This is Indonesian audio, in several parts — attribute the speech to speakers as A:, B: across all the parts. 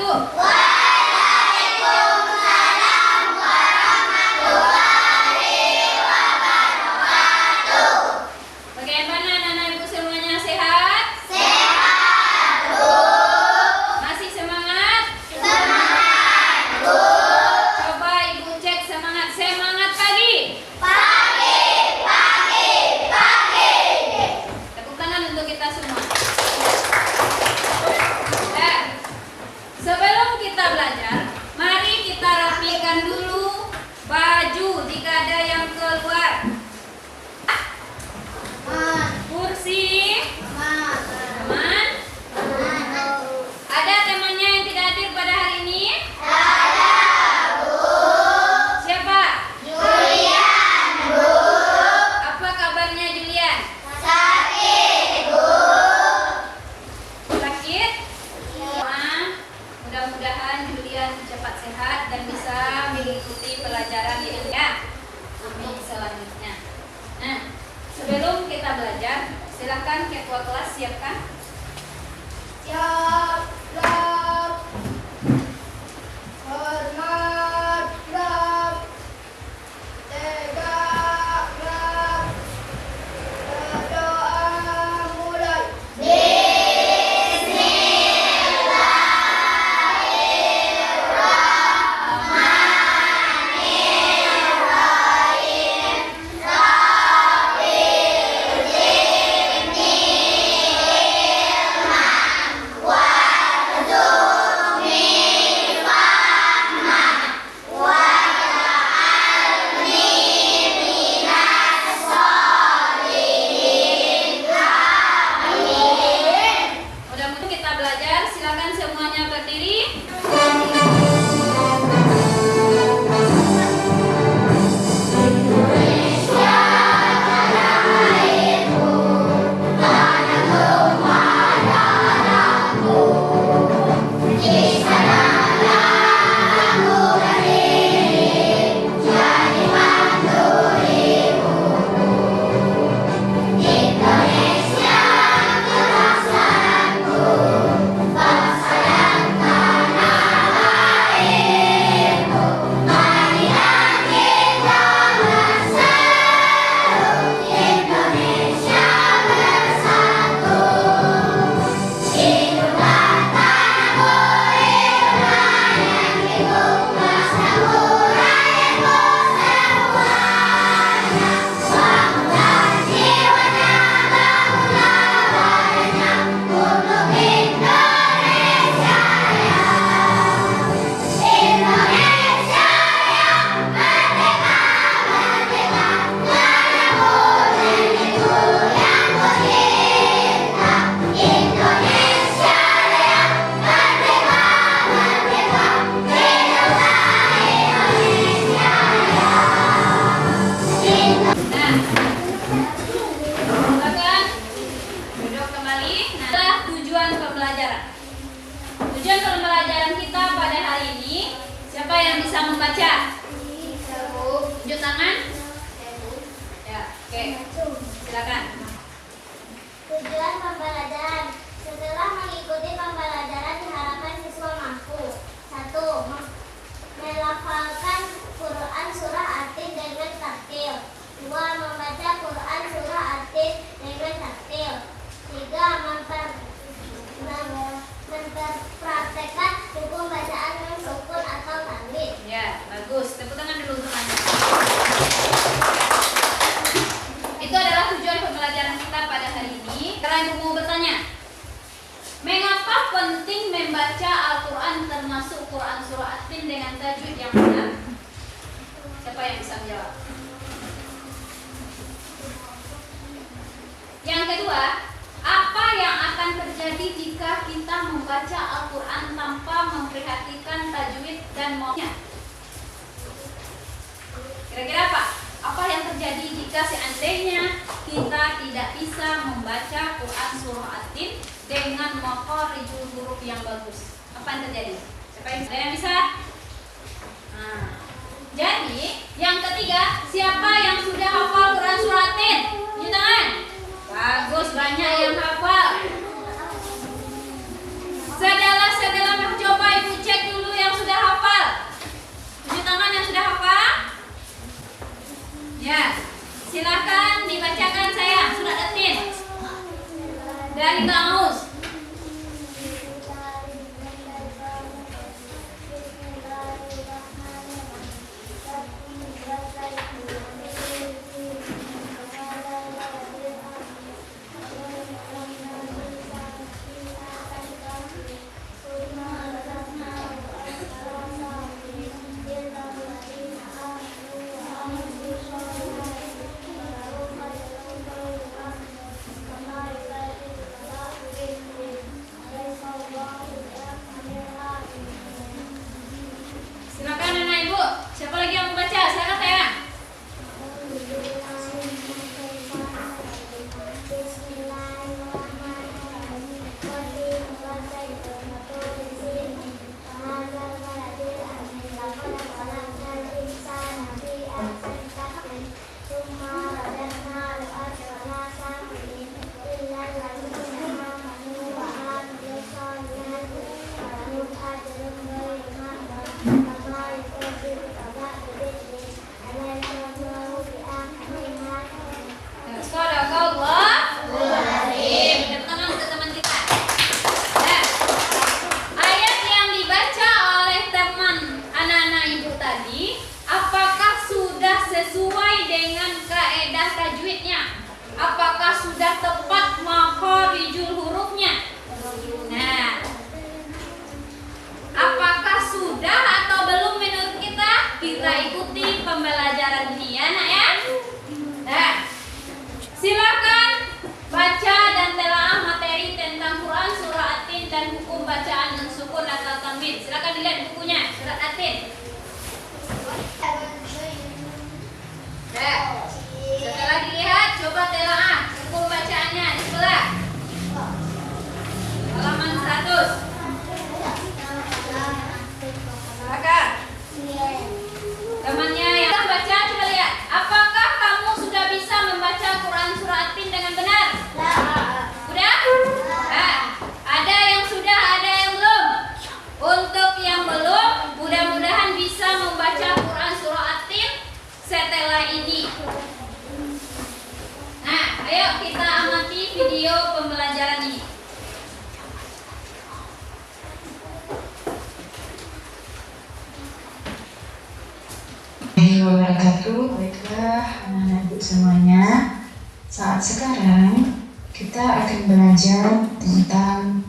A: wabarakatuh.
B: Waalaikumsalam warahmatullahi wabarakatuh.
A: Bagaimana anak-anak ibu semuanya, sehat?
B: Sehat, Bu.
A: Masih semangat?
B: Semangat, Bu.
A: Coba ibu cek semangat. Semangat pagi.
B: Pagi, pagi, pagi.
A: Tepuk tangan untuk kita semua. Sebelum kita belajar, mari kita rapikan dulu baju jika ada yang keluar. Kursi, teman. Ada temannya yang tidak hadir pada hari ini? Siapa?
B: Julian, Bu.
A: Apa kabarnya Julian?
B: Sakit, Bu.
A: Sakit? Mudah-mudahan Julian cepat sehat dan bisa mengikuti pelajaran di Amin selanjutnya. Nah, sebelum kita belajar, silakan ketua kelas siapkan.
B: Siap, siap. Hormat, siap. Tegak, siap. Berdoa mulai.
A: Mudah-mudahan kita belajar. Silakan semuanya berdiri. Silakan duduk kembali. Nah, adalah tujuan pembelajaran. Tujuan pembelajaran kita pada hari ini, siapa yang bisa membaca? Tunjuk tangan. Ya, oke. Silakan.
C: Tujuan pembelajaran. Setelah mengikuti pembelajaran diharapkan siswa mampu 1. Melafalkan Quran surah Atin dengan tartil. 2. Membaca Quran surah Atin dengan tartil. 3. Memperpraktekkan hukum bacaan dengan sukun atau tanwin.
A: Ya, bagus. Tepuk tangan dulu untuk Anda. Itu adalah tujuan pembelajaran kita pada hari ini. Sekarang Ibu mau bertanya, mengapa penting membaca Al-Quran termasuk Quran surah Atin dengan tajwid yang benar? Siapa yang bisa menjawab? Yang kedua, apa yang akan terjadi jika kita membaca Al-Quran tanpa memperhatikan tajwid dan maunya? Kira-kira apa? Apa yang terjadi jika seandainya kita tidak bisa membaca Quran surah Atin dengan makharijul huruf yang bagus? Apa yang terjadi? Siapa yang bisa? Nah, jadi yang ketiga, siapa yang sudah hafal Quran surah Atin? Tunjuk tangan. Bagus, banyak yang hafal. Saudara-saudara, coba Ibu Dari kamus. Silakan anak ibu. Siapa lagi yang mau baca? Silakan saya. Ayat yang dibaca oleh teman anak-anak ibu tadi, apakah sudah sesuai dengan kaedah tajwidnya? Apakah sudah tepat makharijul hurufnya? Nah, apakah sudah atau belum menurut kita? Kita ikuti pembelajaran ini ya nak ya. Nah, silakan baca dan telaah materi tentang Quran surah At-Tin dan hukum bacaan nun sukun atau tanwin. Silakan dilihat bukunya surat At-Tin. Nah, setelah dilihat coba telaah hukum bacaannya di sebelah halaman 100. Silakan. Temannya yang baca coba lihat. Apakah kamu sudah bisa membaca Quran surah At-Tin dengan benar? Sudah? Nah, ada yang sudah, ada yang belum. Untuk yang belum, mudah-mudahan bisa membaca Quran surah At-Tin setelah ini. Nah, ayo kita amati video pembelajaran ini.
D: Wabarakatuh. Baiklah anak-anak ibu semuanya, saat sekarang kita akan belajar tentang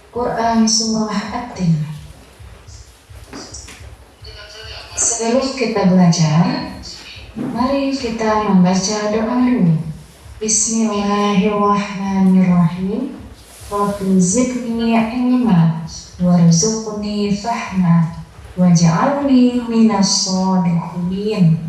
D: Quran surah At-Tin. Sebelum kita belajar, mari kita membaca doa dulu. Bismillahirrahmanirrahim. Rabbi zidni ilma warzuqni fahma waj'alni minas sholihin.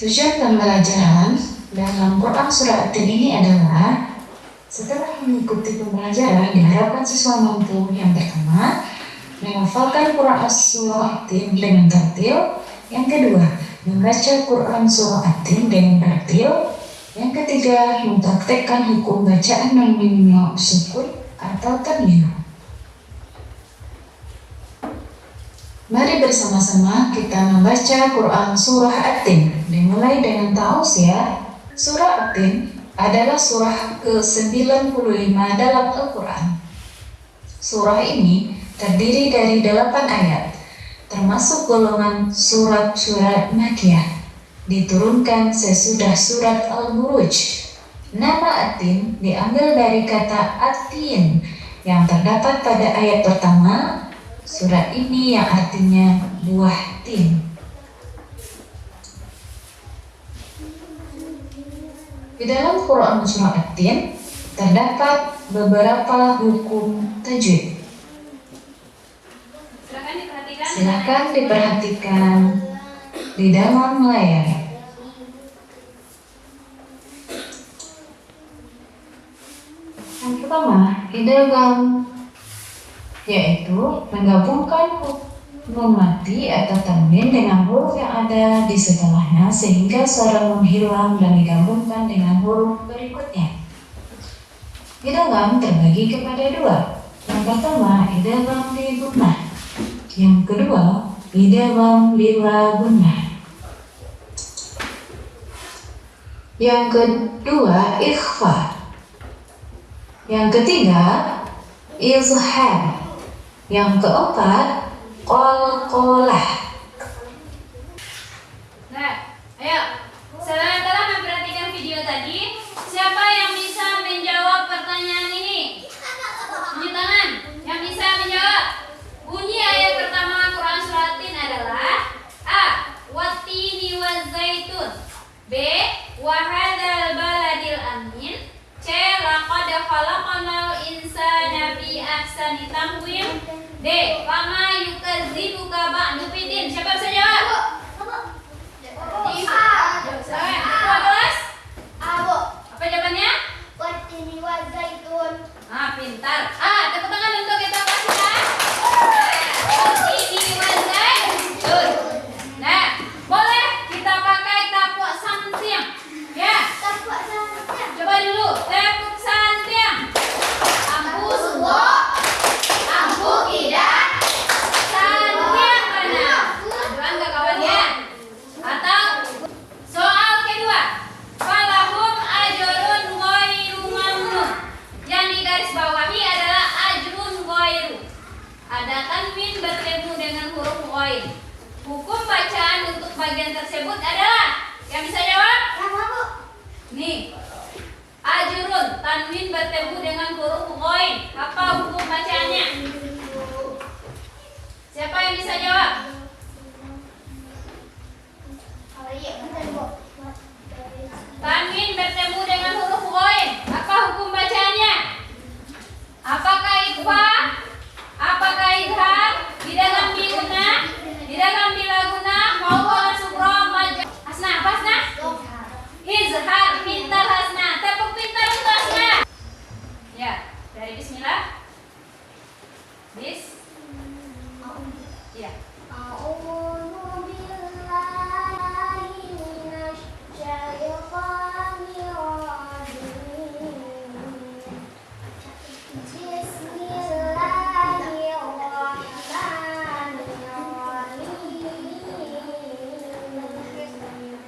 D: Tujuan pembelajaran dalam Quran surah At-Tin ini adalah setelah mengikuti pembelajaran diharapkan siswa mampu yang pertama menghafalkan Quran surah At-Tin dengan tartil, yang kedua membaca Quran surah At-Tin dengan tartil, yang ketiga mempraktekkan hukum bacaan non sukun atau tanwin. Mari bersama-sama kita membaca Quran surah At-Tin. Dimulai dengan tausiah. Surah At-Tin adalah surah ke-95 dalam Al-Quran. Surah ini terdiri dari 8 ayat, termasuk golongan surat-surat Makkiyah, diturunkan sesudah surat Al-Buruj. Nama At-Tin diambil dari kata At-Tin yang terdapat pada ayat pertama surat ini yang artinya buah tin. Di dalam Quran surah At-Tin terdapat beberapa hukum tajwid. Silakan diperhatikan di dalam layar. Yang pertama, idgham, yaitu menggabungkan nun mati atau tanwin dengan huruf yang ada di setelahnya sehingga suara nun hilang dan digabungkan dengan huruf berikutnya. Idgham terbagi kepada dua. Yang pertama, idgham li gunnah. Yang kedua, idgham bila gunnah. Yang kedua, ikhfa. Yang ketiga, izhar. Yang keempat, qalqalah.
A: Nah, ayo. Setelah memperhatikan video tadi, siapa yang bisa menjawab pertanyaan ini? Tunjuk tangan. Yang bisa menjawab. Bunyi ayat pertama Quran Surah At-Tin adalah A. Wattini wazzaitun. B. Wahadzal baladil amin. C. Laqad khalaqnal insana fi ahsani taqwim. D. Fama yukadzibuka ba'du fiddin. Siapa bisa jawab? Ketua kelas? Apa jawabannya?
C: Wattini wazzaitun.
A: Pintar. Tepuk tangan untuk kita kelas ya. Wattini wazzaitun. Nah, boleh kita pakai tepuk santiang. Ya.
C: Tapak santiang.
A: Coba dulu, tepuk santiang. Ampu subuh, ampu tidak, santiang mana? Aduan gak kawannya? Atau soal kedua, falahum ajrun ghairu mamnun. Yang digarisbawahi adalah ajrun ghairu. Ada tanwin bertemu dengan huruf ghair. Hukum bacaan untuk bagian tersebut adalah, yang bisa jawab? Nih, ajrun, tanwin bertemu dengan huruf ghain. Apa hukum bacaannya? Siapa yang bisa jawab? Tanwin bertemu dengan huruf ghain. Apa hukum bacaannya? Apakah ikhfa? Apakah idhar? Di dalam biguna? Di dalam bilaguna? Qaulun subra majaz. Hasna, apa Hasna? Izhar, pintar Hasna. Tepuk pintar untuk Hasna. Ya, dari bismillah. Ya.
C: A'udzu billahi minasy syaithanir rajim. Bismillahirrahmanirrahim.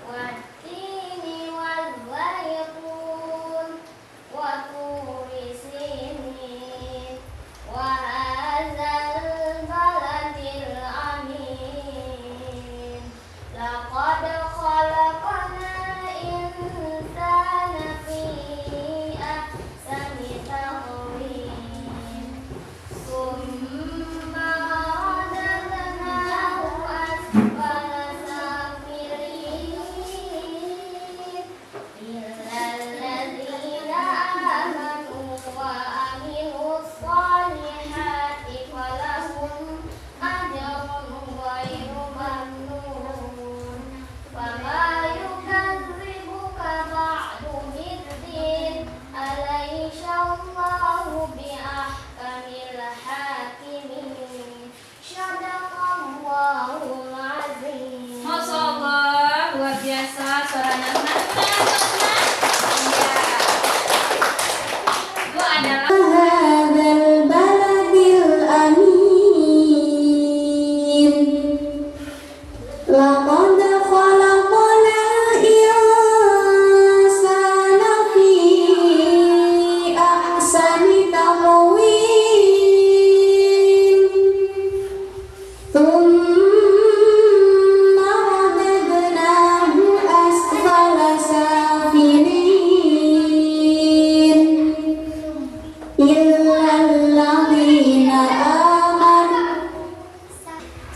C: Wattini wazzaitun wa turi sinin wa hadzal baladil amin. Laqad khalaqnal insana fi ahsani taqwim. Summa radadnahu asfala safilin. Illal ladzina amanu wa amilus solihati falahum ajrun ghairu mamnun. Fama yukadzibuka ba'du biddin. Alaysa Allahu biahkamil hakimin. Shadaqallahul azim.
A: Masya Allah, luar biasa suaranya Hasna. Itu adalah
C: Hadzal baladil amin. Laqad khalaqnal insana fi ahsani taqwim. Thumma radadnahu asfala safilin. Illal ladzina amanu.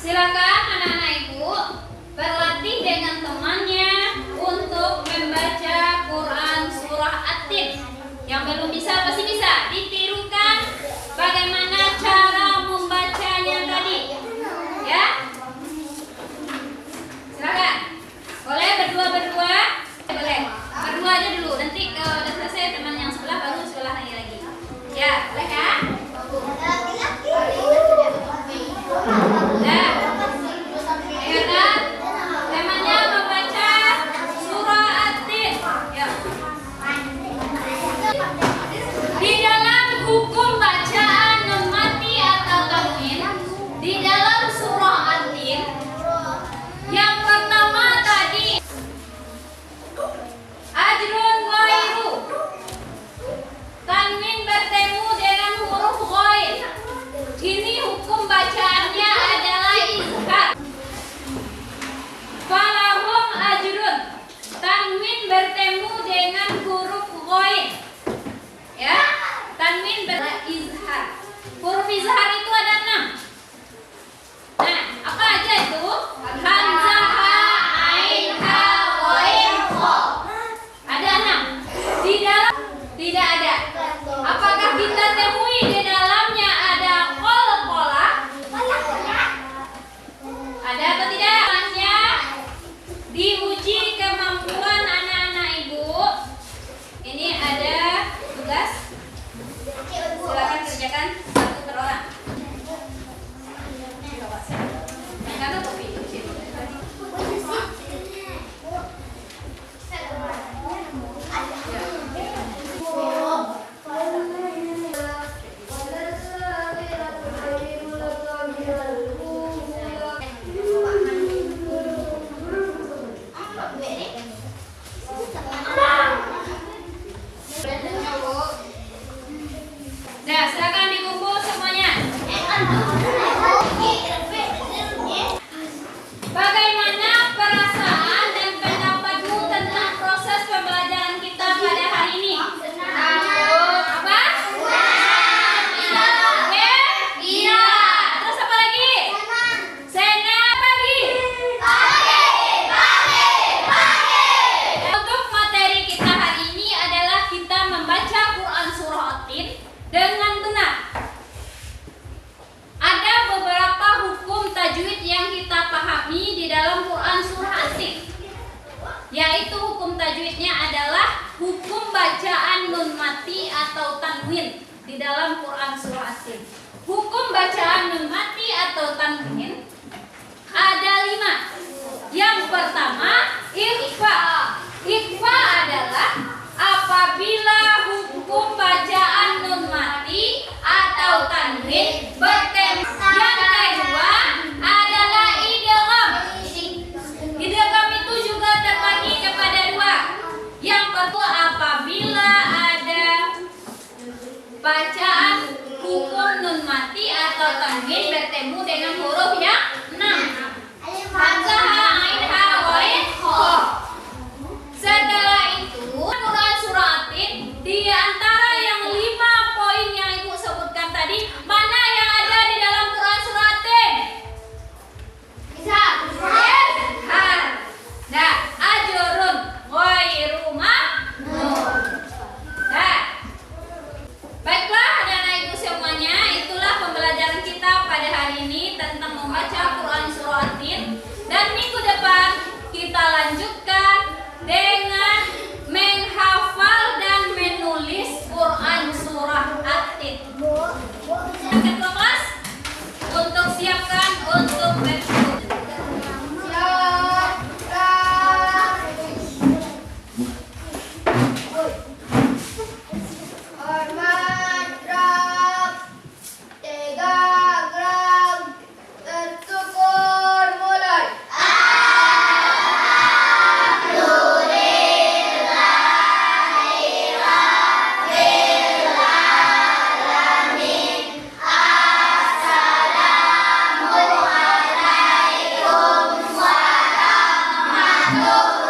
A: silakan anak-anak ibu berlatih dengan temannya untuk membaca Quran Surah At-Tin. Yang belum bisa pasti bisa ditirukan bagaimana cara membacanya tadi. Ya, silakan. Boleh berdua-berdua? Boleh. Berdua aja dulu. Nanti kalau udah selesai teman yang sebelah baru sebelah lagi. Ya, boleh kan? Nah, ayo kan? Temanya membaca surah At-Tin. Ya. Di dalam bertemu dengan huruf ghain. Ya, tanwin berizhar. Huruf izhar itu ada 6. Nah, apa aja itu? Hamzah, ha, ain, ha, ghain, kha. Ada 6. Di dalam tidak ada. Apakah kita temui di dalamnya ada qalqalah? Ada atau tidak? Hanya diuji kemampuan anak-anak ibu. Ini ada tugas. Silakan kerjakan satu per orang. Karena kopi itu sih. Nah, silakan dikumpul semuanya. Bagaimana perasaan dan pendapatmu tentang proses pembelajaran kita pada hari ini? Apa? Gembira. Terus apa lagi? Senang pagi. Untuk materi kita hari ini adalah kita membaca Quran Surah At-Tin dengan benar. Ada beberapa hukum tajwid yang kita pahami di dalam Quran Surah At-Tin, yaitu hukum tajwidnya adalah hukum bacaan nun mati atau tanwin di dalam Quran Surah At-Tin. Hukum bacaan nun mati atau tanwin ada 5. Yang pertama, ikhfa. Ikhfa adalah apabila hukum bacaan nun mati atau tanwin bertemu. Yang kedua adalah idgham. Idgham itu juga terbagi kepada 2. Yang kedua apabila ada bacaan hukum nun mati atau tanwin bertemu dengan huruf yang 6. Hamzah, ha, ain, ha, ghain, kha. Setelah itu Quran Surah At-Tin, di antara yang 5 poin yang ibu sebutkan tadi, mana yang ada di dalam Quran Surah At-Tin? Izhar. Nah, ajrun ghairu mamnun. Nah, baiklah anak-anak ibu semuanya, itulah pembelajaran kita pada hari ini tentang membaca Quran Surah At-Tin. Dan minggu depan kita lanjutkan dengan menghafal dan menulis Quran Surah At-Tin. Silakan kelas untuk siapkan untuk berikut.
B: Hormat Rab 3 gram tersyukur mulai.
C: Assalamualaikum warahmatullahi